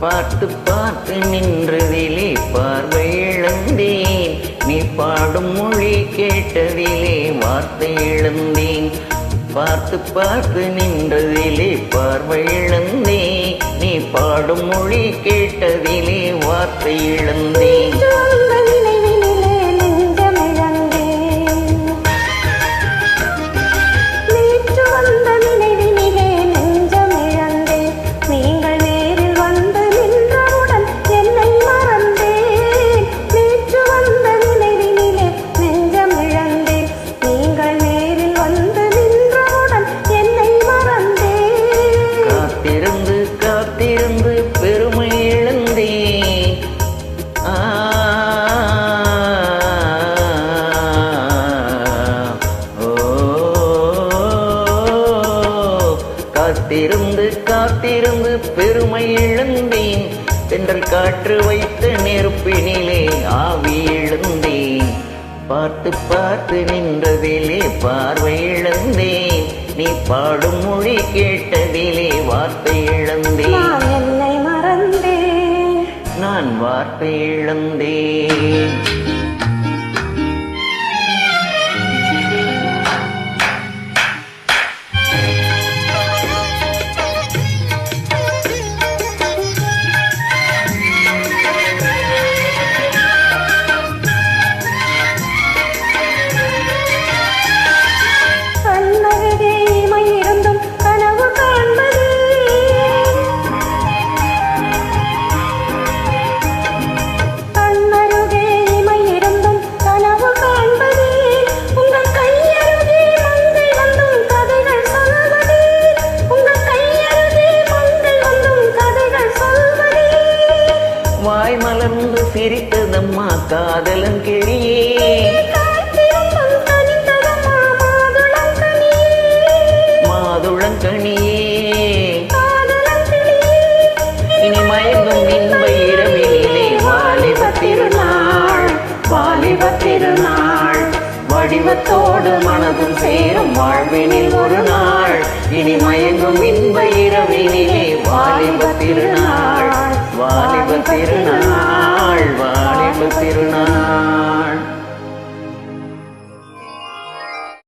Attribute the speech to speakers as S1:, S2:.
S1: பார்த்து பார்த்து நின்றதிலே பார்வை இழந்தேன், நீ பாடும் மொழி கேட்டதிலே வார்த்தை இழந்தேன். பார்த்து பார்த்து நின்றதிலே பார்வை இழந்தேன், நீ பாடும் மொழி கேட்டதிலே வார்த்தை இழந்தேன். காத்திருந்து பெருமை இழந்தேன், காத்திருந்து பெருமை இழந்தேன். தென்றல் காற்று வைத்த நெருப்பினிலே ஆவி இழந்தேன். பார்த்து பார்த்து நின்றதிலே பார்வை இழந்தேன், நீ பாடும் மொழி கேட்டதிலே வார்த்தை இழந்தேன்.
S2: என்னை மறந்தேன்,
S1: நான் வார்த்தை இழந்தேன். வாய் மலர்ந்து சிரித்ததம்மா காதலன் கிளியே, மாதுளங்கனியே. இனி மயங்கும் இன்ப இரவிலே வாலிப திருநாள், வாலிப திருநாள். வடிவத்தோடு மனதும் சேரும் வாழ்வினில் ஒரு நாள். இனி மயங்கும் இன்ப இரவினிலே வாலிப திருநாள், வாலிப திருநாள், வாலிப திருநாள்.